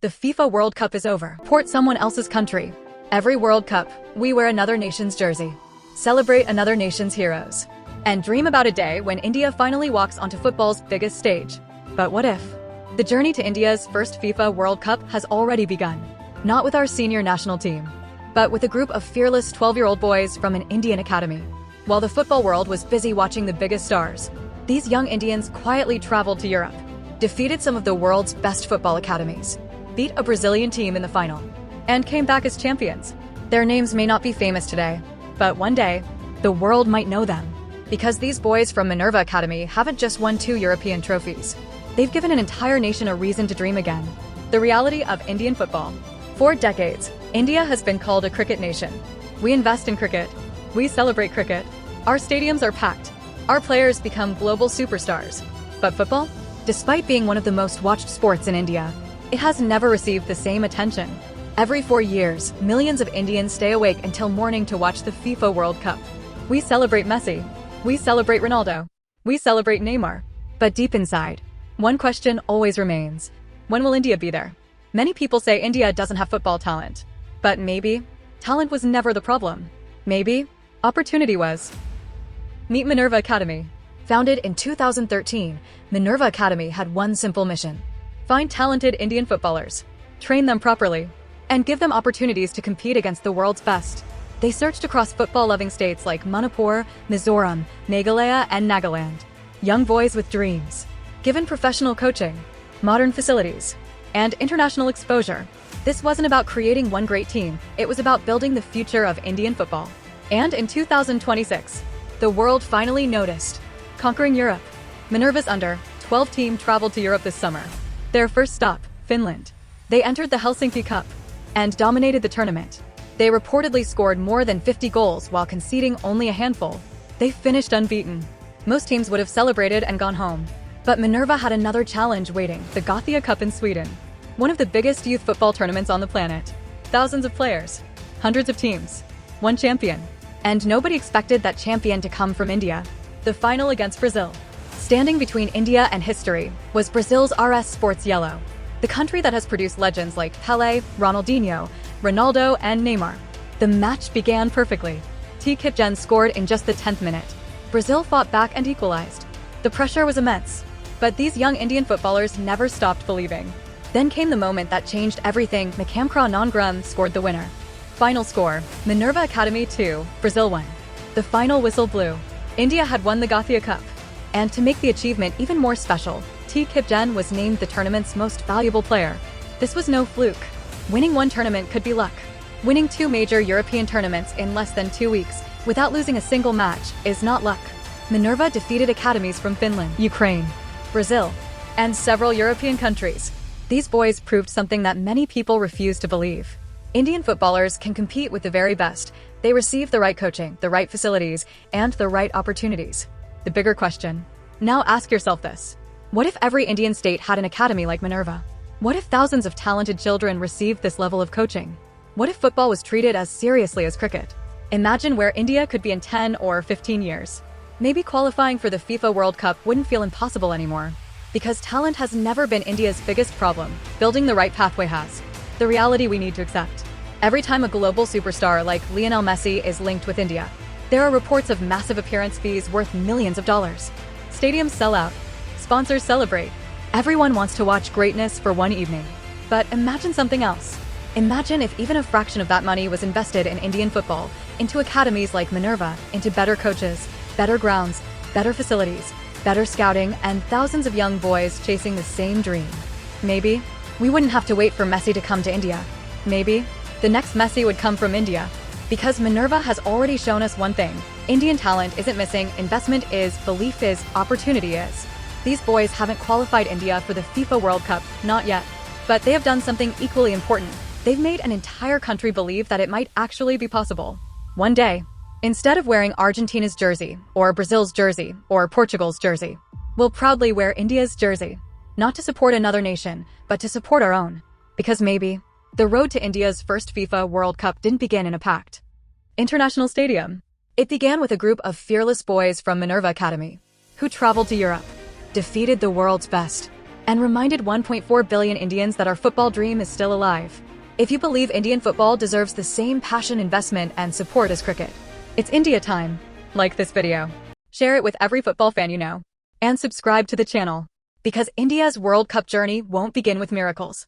The FIFA World Cup is over. Support someone else's country. Every World Cup, we wear another nation's jersey, celebrate another nation's heroes, and dream about a day when India finally walks onto football's biggest stage. But what if? The journey to India's first FIFA World Cup has already begun. Not with our senior national team, but with a group of fearless 12-year-old boys from an Indian academy. While the football world was busy watching the biggest stars, these young Indians quietly traveled to Europe, defeated some of the world's best football academies, beat a Brazilian team in the final, and came back as champions. Their names may not be famous today, but one day, the world might know them. Because these boys from Minerva Academy haven't just won 2 European trophies. They've given an entire nation a reason to dream again. The reality of Indian football. For decades, India has been called a cricket nation. We invest in cricket. We celebrate cricket. Our stadiums are packed. Our players become global superstars. But football? Despite being one of the most watched sports in India, it has never received the same attention. Every 4 years, millions of Indians stay awake until morning to watch the FIFA World Cup. We celebrate Messi. We celebrate Ronaldo. We celebrate Neymar. But deep inside, one question always remains. When will India be there? Many people say India doesn't have football talent. But maybe talent was never the problem. Maybe opportunity was. Meet Minerva Academy. Founded in 2013, Minerva Academy had one simple mission: find talented Indian footballers, train them properly, and give them opportunities to compete against the world's best. They searched across football-loving states like Manipur, Mizoram, Meghalaya, and Nagaland. Young boys with dreams, given professional coaching, modern facilities, and international exposure. This wasn't about creating one great team, it was about building the future of Indian football. And in 2026, the world finally noticed. Conquering Europe, Minerva's under-12 team traveled to Europe this summer. Their first stop, Finland. They entered the Helsinki Cup and dominated the tournament. They reportedly scored more than 50 goals while conceding only a handful. They finished unbeaten. Most teams would have celebrated and gone home. But Minerva had another challenge waiting: the Gothia Cup in Sweden. One of the biggest youth football tournaments on the planet. Thousands of players, hundreds of teams, one champion. And nobody expected that champion to come from India. The final against Brazil. Standing between India and history was Brazil's RS Sports Yellow, the country that has produced legends like Pelé, Ronaldinho, Ronaldo, and Neymar. The match began perfectly. T. Kipgen scored in just the 10th minute. Brazil fought back and equalized. The pressure was immense. But these young Indian footballers never stopped believing. Then came the moment that changed everything. Makamkra Nongrum scored the winner. Final score: Minerva Academy 2, Brazil 1. The final whistle blew. India had won the Gothia Cup. And to make the achievement even more special, T. Kipgen was named the tournament's most valuable player. This was no fluke. Winning one tournament could be luck. Winning 2 major European tournaments in less than 2 weeks, without losing a single match, is not luck. Minerva defeated academies from Finland, Ukraine, Brazil, and several European countries. These boys proved something that many people refuse to believe. Indian footballers can compete with the very best. They receive the right coaching, the right facilities, and the right opportunities. The bigger question. Now ask yourself this. What if every Indian state had an academy like Minerva? What if thousands of talented children received this level of coaching? What if football was treated as seriously as cricket? Imagine where India could be in 10 or 15 years. Maybe qualifying for the FIFA World Cup wouldn't feel impossible anymore. Because talent has never been India's biggest problem. Building the right pathway has. The reality we need to accept. Every time a global superstar like Lionel Messi is linked with India, there are reports of massive appearance fees worth millions of dollars. Stadiums sell out. Sponsors celebrate. Everyone wants to watch greatness for one evening. But imagine something else. Imagine if even a fraction of that money was invested in Indian football, into academies like Minerva, into better coaches, better grounds, better facilities, better scouting, and thousands of young boys chasing the same dream. Maybe we wouldn't have to wait for Messi to come to India. Maybe the next Messi would come from India. Because Minerva has already shown us one thing. Indian talent isn't missing, investment is, belief is, opportunity is. These boys haven't qualified India for the FIFA World Cup, not yet. But they have done something equally important. They've made an entire country believe that it might actually be possible. One day, instead of wearing Argentina's jersey, or Brazil's jersey, or Portugal's jersey, we'll proudly wear India's jersey. Not to support another nation, but to support our own. Because maybe the road to India's first FIFA World Cup didn't begin in a packed international stadium. It began with a group of fearless boys from Minerva Academy, who traveled to Europe, defeated the world's best, and reminded 1.4 billion Indians that our football dream is still alive. If you believe Indian football deserves the same passion, investment, and support as cricket, it's India time. Like this video, share it with every football fan you know, and subscribe to the channel. Because India's World Cup journey won't begin with miracles.